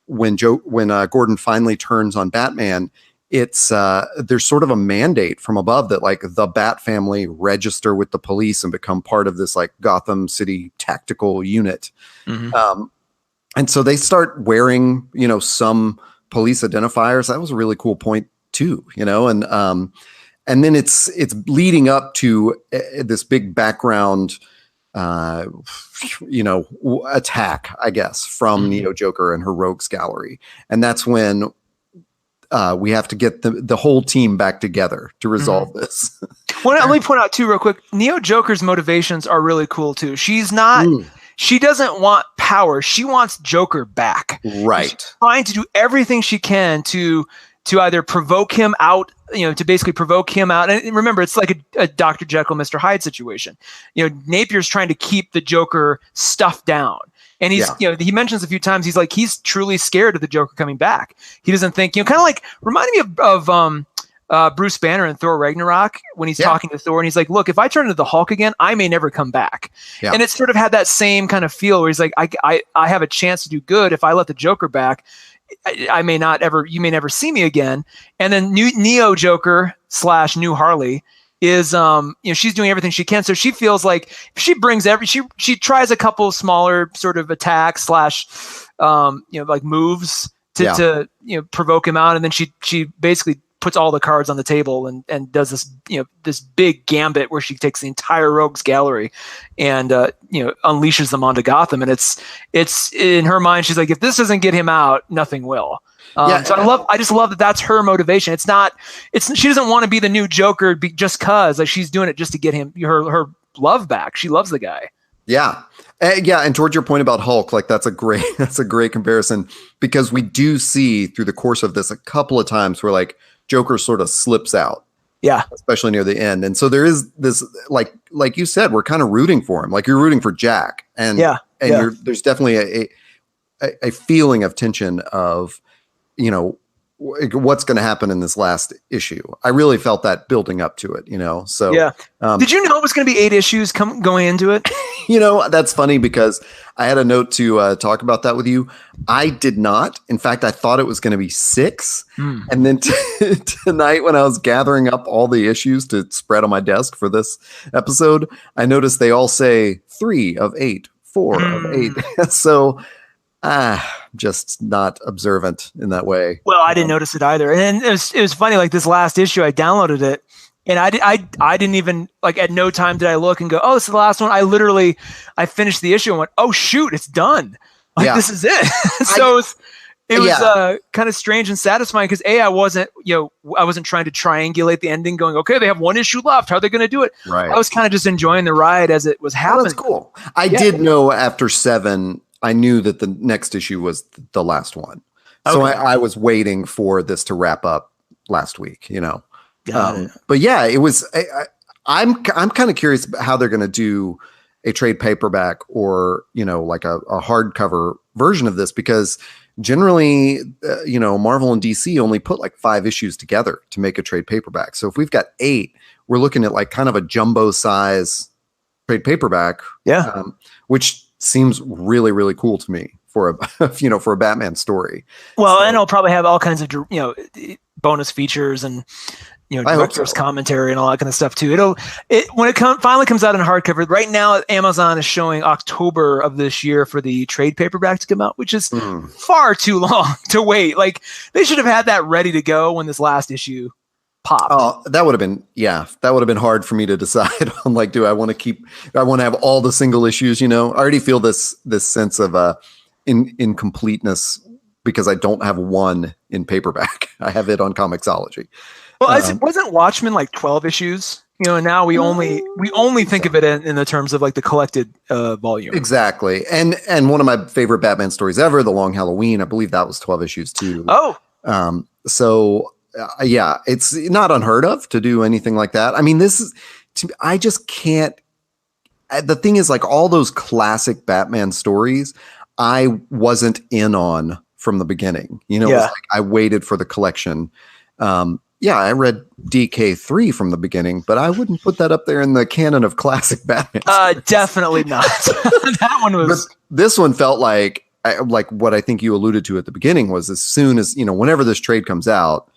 when Gordon finally turns on Batman, it's there's sort of a mandate from above that like the Bat family register with the police and become part of this like Gotham City tactical unit. Mm-hmm. And so they start wearing, some police identifiers. That was a really cool point too, and then it's leading up to this big background, attack, I guess, from mm-hmm. Neo Joker and her rogues gallery. And that's when we have to get the whole team back together to resolve mm-hmm. this. Well, let me point out too, real quick, Neo Joker's motivations are really cool too. She's not, she doesn't want power. She wants Joker back. Right. She's trying to do everything she can to either provoke him out, to basically provoke him out. And remember, it's like a Dr. Jekyll, Mr. Hyde situation. Napier's trying to keep the Joker stuffed down. And he's, he mentions a few times, he's truly scared of the Joker coming back. He doesn't think, kind of like, reminding me of Bruce Banner in Thor Ragnarok when he's talking to Thor and he's like, look, if I turn into the Hulk again, I may never come back. Yeah. And it sort of had that same kind of feel where he's like, I have a chance to do good if I let the Joker back. I may not ever, you may never see me again. And then Neo Joker / New Harley is, she's doing everything she can. So she feels like if she brings she tries a couple smaller sort of attacks / like moves to provoke him out. And then she basically puts all the cards on the table and does this, this big gambit where she takes the entire rogues gallery and, unleashes them onto Gotham. And it's in her mind, she's like, if this doesn't get him out, nothing will. So I just love that that's her motivation. She doesn't want to be the new Joker just cause like she's doing it just to get him, her love back. She loves the guy. Yeah. And towards your point about Hulk, like that's a great comparison because we do see through the course of this a couple of times where like Joker sort of slips out. Yeah. Especially near the end. And so there is this, like you said, we're kind of rooting for him. Like you're rooting for Jack. And there's definitely a feeling of tension of, what's going to happen in this last issue. I really felt that building up to it, so. Yeah. Did you know it was going to be 8 issues going into it? That's funny because I had a note to talk about that with you. I did not. In fact, I thought it was going to be 6. And then tonight when I was gathering up all the issues to spread on my desk for this episode, I noticed they all say 3 of 8, 4 of 8. So just not observant in that way. Well, I didn't notice it either. And it was funny, like this last issue, I downloaded it and I didn't even like at no time did I look and go, oh, this is the last one. I finished the issue and went, oh shoot, it's done. Like this is it. So it was kind of strange and satisfying because I wasn't trying to triangulate the ending going, okay, they have 1 issue left. How are they going to do it? Right. I was kind of just enjoying the ride as it was happening. That's cool. I did know after 7, I knew that the next issue was the last one. So I was waiting for this to wrap up last week, But yeah, it was, I'm kind of curious how they're going to do a trade paperback or, like a hardcover version of this, because generally, Marvel and DC only put like 5 issues together to make a trade paperback. So if we've got 8, we're looking at like kind of a jumbo size trade paperback. Yeah. Which seems really, really cool to me for a Batman story. Well, and it'll probably have all kinds of, bonus features and, director's commentary and all that kind of stuff too. When it finally comes out in hardcover right now, Amazon is showing October of this year for the trade paperback to come out, which is far too long to wait. Like they should have had that ready to go when this last issue popped. Oh, that would have been hard for me to decide on like, do I want to have all the single issues, I already feel this sense of incompleteness because I don't have one in paperback. I have it on Comixology. Well, wasn't Watchmen like 12 issues? And now we only think of it in the terms of like the collected volume. Exactly. And one of my favorite Batman stories ever, The Long Halloween, I believe that was 12 issues too. Oh. So it's not unheard of to do anything like that. I mean, I just can't. The thing is, like all those classic Batman stories, I wasn't in on from the beginning. It was like I waited for the collection. I read DK3 from the beginning, but I wouldn't put that up there in the canon of classic Batman stories. Definitely not. That one was. But this one felt like what I think you alluded to at the beginning was as soon as, whenever this trade comes out,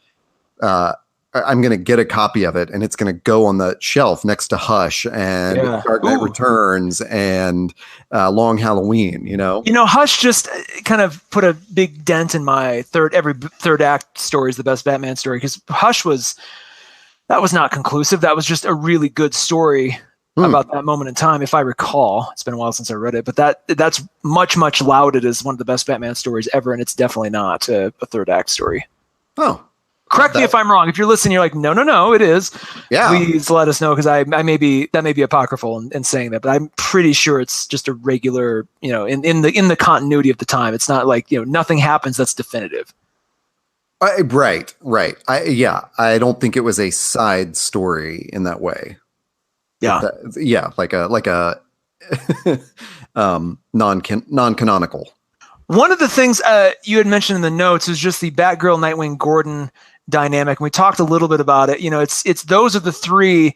I'm going to get a copy of it and it's going to go on the shelf next to Hush and Dark Knight Returns and Long Halloween, Hush just kind of put a big dent in my every third act story is the best Batman story, because Hush that was not conclusive. That was just a really good story about that moment in time, if I recall. It's been a while since I read it, but that's much, much lauded as one of the best Batman stories ever, and it's definitely not a third act story. Oh. Correct me if I'm wrong. If you're listening, you're like, no, it is. Yeah. Please let us know, because that may be apocryphal in saying that, but I'm pretty sure it's just a regular, in the continuity of the time. It's not like nothing happens that's definitive. Right. I don't think it was a side story in that way. Yeah. Like a non-canonical. One of the things you had mentioned in the notes is just the Batgirl, Nightwing, Gordon dynamic. And we talked a little bit about it. It's those are the three,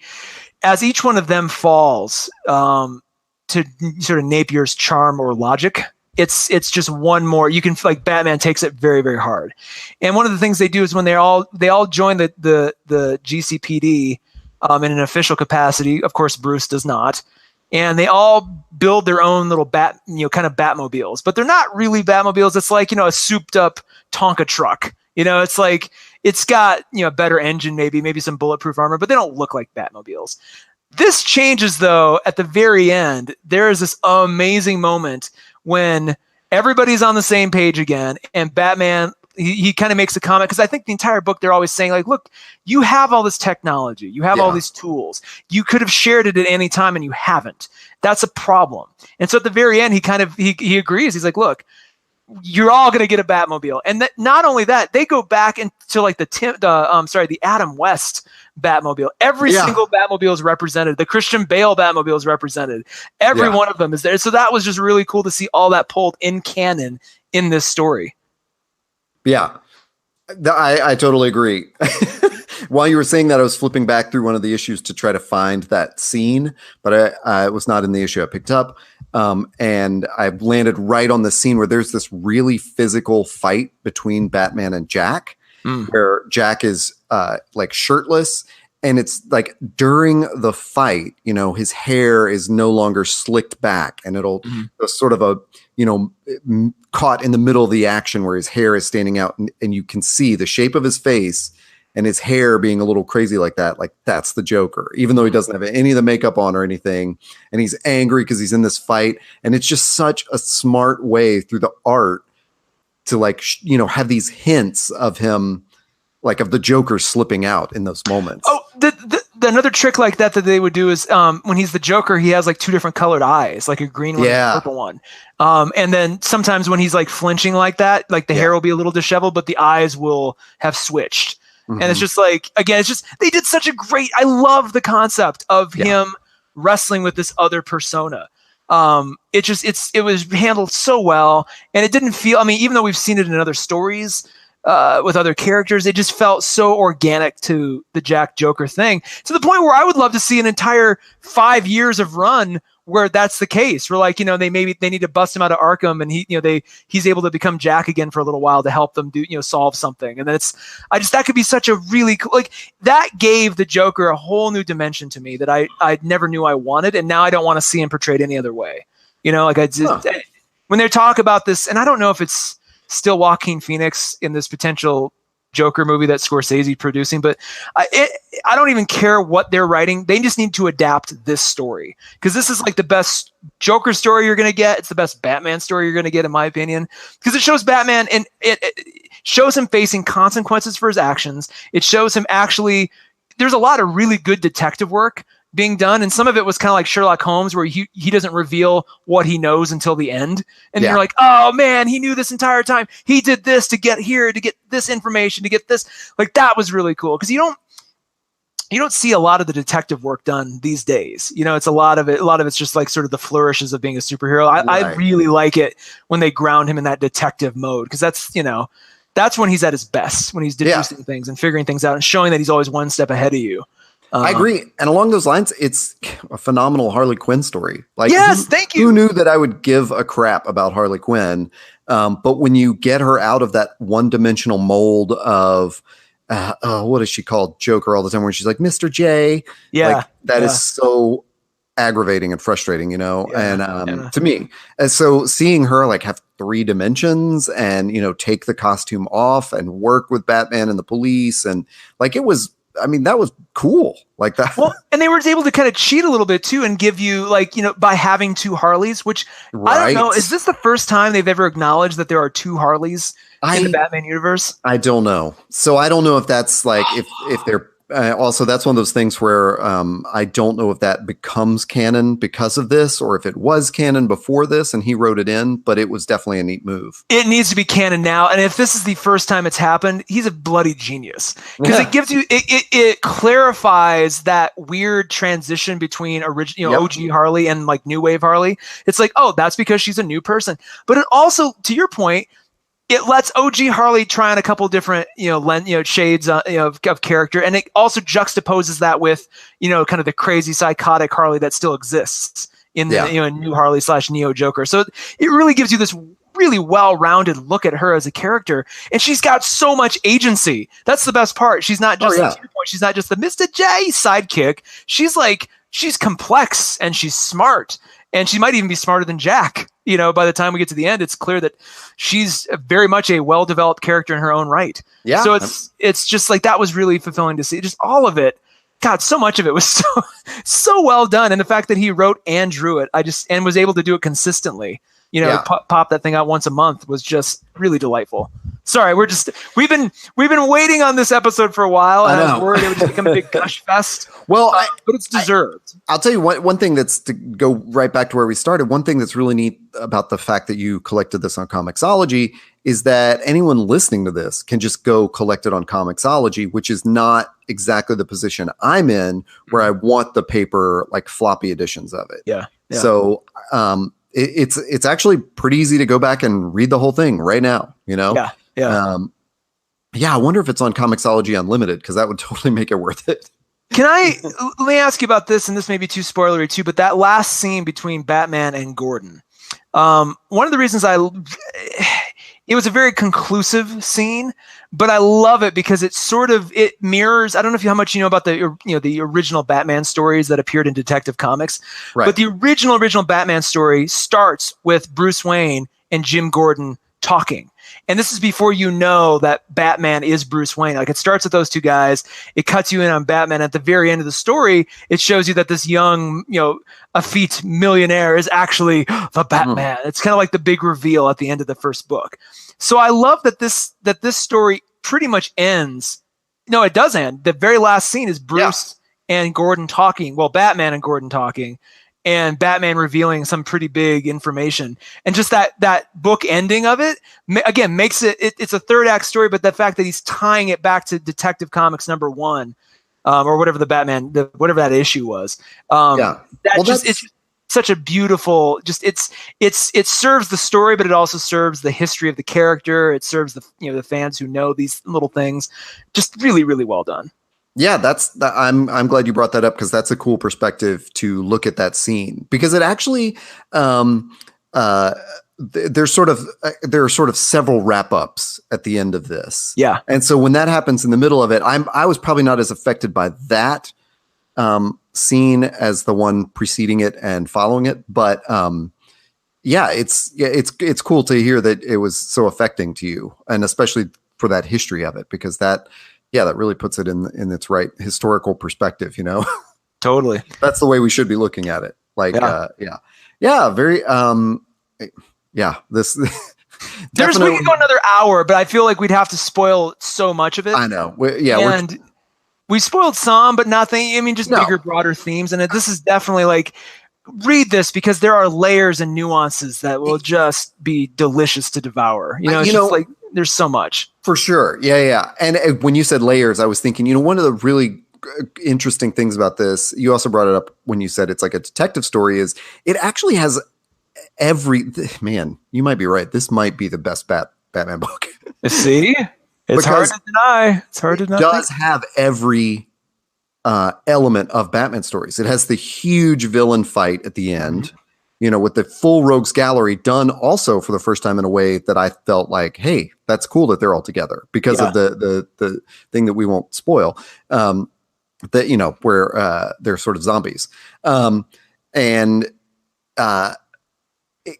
as each one of them falls to sort of Napier's charm or logic. It's just one more. You can like Batman takes it very, very hard. And one of the things they do is when they all join the GCPD in an official capacity. Of course, Bruce does not. And they all build their own little kind of Batmobiles, but they're not really Batmobiles. It's like, a souped up Tonka truck. It's like, it's got, a better engine, maybe some bulletproof armor, but they don't look like Batmobiles. This changes though. At the very end, there is this amazing moment when everybody's on the same page again, and Batman, he kind of makes a comment, because I think the entire book they're always saying like, look, you have all this technology, you have all these tools, you could have shared it at any time and you haven't. That's a problem. And so at the very end, he agrees. He's like, look, you're all going to get a Batmobile. And not only that, they go back into like the Adam West Batmobile. Every single Batmobile is represented. The Christian Bale Batmobile is represented. Every one of them is there. So that was just really cool to see all that pulled in canon in this story. Yeah, I totally agree. While you were saying that, I was flipping back through one of the issues to try to find that scene, but I was not in the issue I picked up. And I landed right on the scene where there's this really physical fight between Batman and Jack, where Jack is like shirtless. And it's like during the fight, his hair is no longer slicked back, and it'll sort of caught in the middle of the action where his hair is standing out, and you can see the shape of his face and his hair being a little crazy like that. Like that's the Joker, even though he doesn't have any of the makeup on or anything. And he's angry because he's in this fight. And it's just such a smart way through the art to have these hints of him, like of the Joker slipping out in those moments. Oh, another trick like that they would do is when he's the Joker, he has like two different colored eyes, like a green one and a purple one. And then sometimes when he's like flinching like that, like the hair will be a little disheveled, but the eyes will have switched. Mm-hmm. And it's just like, again, they did such a I love the concept of him wrestling with this other persona. It was handled so well, and it didn't feel, even though we've seen it in other stories, with other characters, it just felt so organic to the Jack Joker thing, to the point where I would love to see an entire 5 years of run where that's the case. Where like, they need to bust him out of Arkham, and he's able to become Jack again for a little while to help them do, solve something. And then that could be such a really cool, like that gave the Joker a whole new dimension to me that I never knew I wanted. And now I don't want to see him portrayed any other way. When they talk about this, and I don't know if it's still Joaquin Phoenix in this potential Joker movie that Scorsese producing, but I don't even care what they're writing. They just need to adapt this story, because this is like the best Joker story you're going to get. It's the best Batman story you're going to get, in my opinion, because it shows Batman, and it shows him facing consequences for his actions. It shows him there's a lot of really good detective work being done, and some of it was kind of like Sherlock Holmes, where he doesn't reveal what he knows until the end, and you're like, oh man, he knew this entire time. He did this to get here, to get this information, to get this. Like that was really cool, because you you don't see a lot of the detective work done these days. It's a lot of it's just like sort of the flourishes of being a superhero. I really like it when they ground him in that detective mode, because that's when he's at his best, when he's deducing things and figuring things out and showing that he's always one step ahead of you. I agree. And along those lines, it's a phenomenal Harley Quinn story. Like, yes, thank you. Who knew that I would give a crap about Harley Quinn? But when you get her out of that one-dimensional mold of, what is she called? Joker all the time, where she's like, Mr. J. Yeah. Like, that is so aggravating and frustrating, to me. And so seeing her like have 3 dimensions and, take the costume off and work with Batman and the police, and like, that was cool. Like that. Well, and they were able to kind of cheat a little bit too and give you by having 2 Harleys, which I don't know. Is this the first time they've ever acknowledged that there are 2 Harleys in the Batman universe? I don't know. So I don't know if that's like, if they're also, that's one of those things where I don't know if that becomes canon because of this, or if it was canon before this and he wrote it in, but it was definitely a neat move. It needs to be canon now. And if this is the first time it's happened, he's a bloody genius, because it gives you, it clarifies that weird transition between original, OG Harley and like new wave Harley. It's like, oh, that's because she's a new person. But it also, to your point, it lets OG Harley try on a couple different, shades of character, and it also juxtaposes that with, kind of the crazy psychotic Harley that still exists in the new Harley / Neo Joker. So it really gives you this really well-rounded look at her as a character, and she's got so much agency. That's the best part. She's not just she's not just the Mr. J sidekick. She's complex and she's smart. And she might even be smarter than Jack. By the time we get to the end, it's clear that she's very much a well-developed character in her own right. Yeah. So it's just like, that was really fulfilling to see. Just all of it. God, so much of it was so well done. And the fact that he wrote and drew it, and was able to do it consistently, pop that thing out once a month, was just really delightful. Sorry, we've been waiting on this episode for a while, and I was worried it would just become a big gush fest. Well, but it's deserved. I'll tell you one thing, that's to go right back to where we started. One thing that's really neat about the fact that you collected this on Comixology is that anyone listening to this can just go collect it on Comixology, which is not exactly the position I'm in, where I want the paper, like floppy editions of it. Yeah. So, it's actually pretty easy to go back and read the whole thing right now, Yeah. I wonder if it's on Comixology Unlimited, because that would totally make it worth it. Let me ask you about this, and this may be too spoilery too, but that last scene between Batman and Gordon. One of the reasons it was a very conclusive scene, but I love it because it mirrors, I don't know how much you know about the original Batman stories that appeared in Detective Comics, right. But the original Batman story starts with Bruce Wayne and Jim Gordon talking. And this is before that Batman is Bruce Wayne. Like, it starts with those 2 guys. It cuts you in on Batman. At the very end of the story, it shows you that this young, effete millionaire is actually the Batman. It's kind of like the big reveal at the end of the first book. So I love that this story pretty much ends. No, it does end. The very last scene is Bruce and Gordon talking. Well, Batman and Gordon talking. And Batman revealing some pretty big information, and just that book ending of it again makes it's a 3rd act story. But the fact that he's tying it back to Detective Comics #1, or whatever whatever that issue was, it's such a beautiful. It serves the story, but it also serves the history of the character. It serves the fans who know these little things. Just really, really well done. Yeah, I'm glad you brought that up, because that's a cool perspective to look at that scene, because it actually there are sort of several wrap ups at the end of this. Yeah. And so when that happens in the middle of it, I was probably not as affected by that scene as the one preceding it and following it. But it's cool to hear that it was so affecting to you, and especially for that history of it, because that really puts it in its right historical perspective, Totally. That's the way we should be looking at it. Like, very, this. We could go another hour, but I feel like we'd have to spoil so much of it. I know. We spoiled some, but nothing. I mean, just bigger, broader themes. And this is definitely like, read this, because there are layers and nuances that will just be delicious to devour. There's so much. For sure. Yeah. And when you said layers, I was thinking, one of the really interesting things about this. You also brought it up when you said it's like a detective story. Is it actually has man? You might be right. This might be the best Batman book. See, it's hard to deny. It's hard to deny. It does have every element of Batman stories. It has the huge villain fight at the end. Mm-hmm. With the full rogues gallery done also for the first time in a way that I felt like, hey, that's cool that they're all together because of the thing that we won't spoil. That where they're sort of zombies, and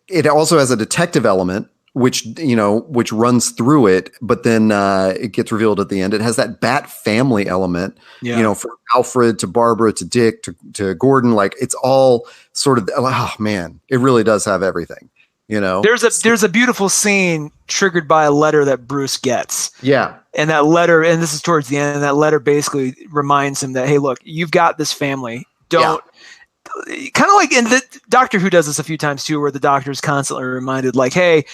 it also has a detective element which runs through it, but then it gets revealed at the end. It has that Bat family element, from Alfred to Barbara to Dick to Gordon. Like it's all sort of, oh man, it really does have everything. There's a beautiful scene triggered by a letter that Bruce gets. Yeah. And that letter, and this is towards the end, that letter basically reminds him that, hey, look, you've got this family. Don't. Kind of like in the Doctor Who does this a few times too, where the Doctor is constantly reminded, like, hey,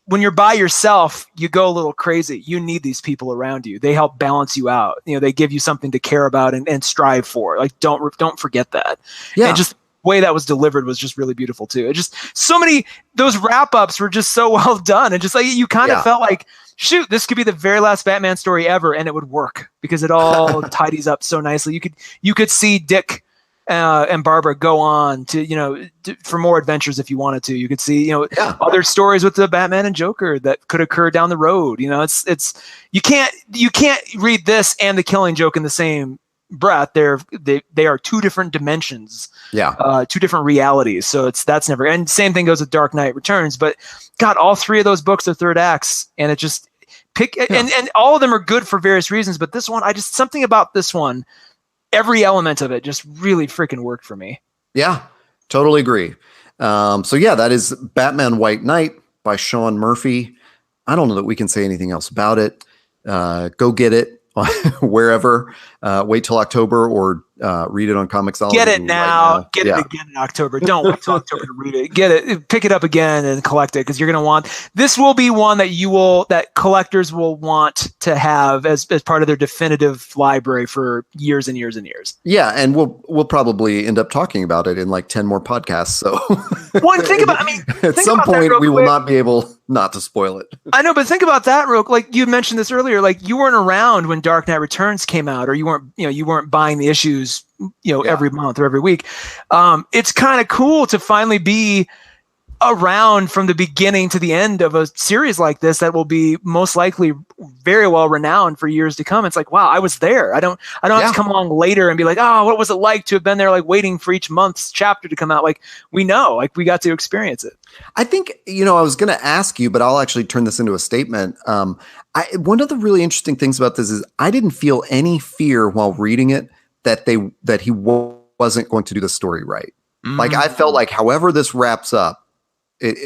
when you're by yourself, you go a little crazy. You need these people around you. They help balance you out. They give you something to care about and strive for. Like, don't forget that. Yeah. And just the way that was delivered was just really beautiful too. It just so many, those wrap ups were just so well done. And just like, you kind of felt like, shoot, this could be the very last Batman story ever. And it would work because it all tidies up so nicely. You could see Dick and Barbara go on to, for more adventures if you wanted to. You could see, other stories with the Batman and Joker that could occur down the road. It's you can't read this and the Killing Joke in the same breath. They are two different dimensions. Yeah. Two different realities. So that's never. And same thing goes with Dark Knight Returns. But God, all three of those books are third acts, and it just and all of them are good for various reasons. But this one, something about this one. Every element of it just really freaking worked for me. Yeah, totally agree. That is Batman White Knight by Sean Murphy. I don't know that we can say anything else about it. Go get it wherever. Wait till October or read it on Comixology. Get it now. Right now. Get it again in October. Don't wait till October to read it. Get it. Pick it up again and collect it because you're going to want. This will be one that collectors will want to have as part of their definitive library for years and years and years. Yeah, and we'll probably end up talking about it in like 10 more podcasts. So at some point we will not be able not to spoil it. I know, but think about that real. Like you mentioned this earlier. Like you weren't around when Dark Knight Returns came out, or you weren't buying the issues every month or every week. It's kind of cool to finally be around from the beginning to the end of a series like this that will be most likely very well renowned for years to come. It's like, wow, I was there. I don't have to come along later and be like, oh, what was it like to have been there, like waiting for each month's chapter to come out? Like we know, like we got to experience it. I think, I was going to ask you, but I'll actually turn this into a statement. One of the really interesting things about this is I didn't feel any fear while reading it that he wasn't going to do the story right. Mm-hmm. Like I felt like however this wraps up,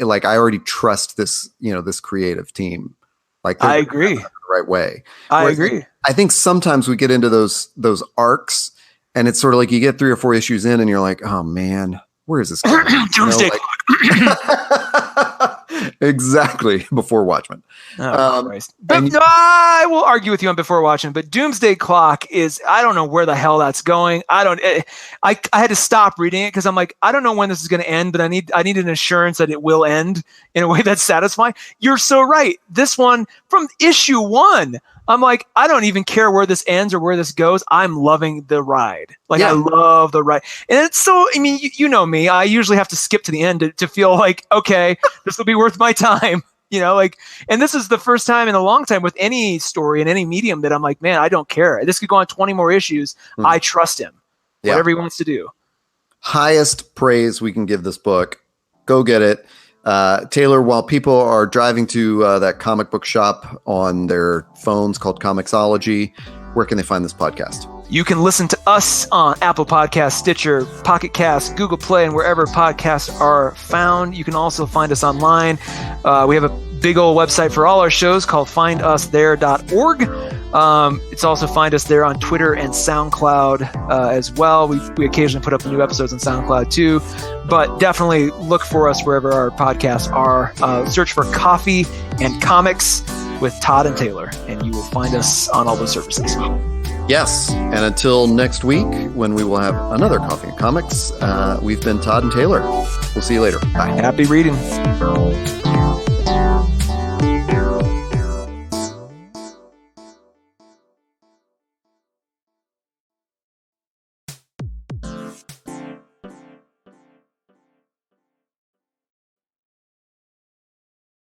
like I already trust this, this creative team. Like I agree the right way. I agree. I think sometimes we get into those arcs and it's sort of like you get 3 or 4 issues in and you're like, oh man, where is this going? Doomsday Clock. Exactly. Before Watchmen. Oh, Christ. I will argue with you on Before Watchmen, but Doomsday Clock is, I don't know where the hell that's going. I had to stop reading it because I'm like, I don't know when this is going to end, but I need an assurance that it will end in a way that's satisfying. You're so right. This one from issue 1, I'm like, I don't even care where this ends or where this goes. I'm loving the ride. Like, I love the ride. And it's so, I mean, you know me, I usually have to skip to the end to feel like, okay, this will be worth my time. And this is the first time in a long time with any story in any medium that I'm like, man, I don't care. This could go on 20 more issues. I trust him. Whatever he wants to do. Highest praise we can give this book. Go get it. Taylor, while people are driving to that comic book shop on their phones called Comixology, where can they find this podcast? You can listen to us on Apple Podcasts, Stitcher, Pocket Cast, Google Play, and wherever podcasts are found. You can also find us online. We have a big old website for all our shows called findusthere.org. It's also find us there on Twitter and SoundCloud as well. We occasionally put up new episodes on SoundCloud too, but definitely look for us wherever our podcasts are. Search for Coffee and Comics with Todd and Taylor, and you will find us on all those services. Yes. And until next week, when we will have another Coffee and Comics, we've been Todd and Taylor. We'll see you later. Bye. Happy reading.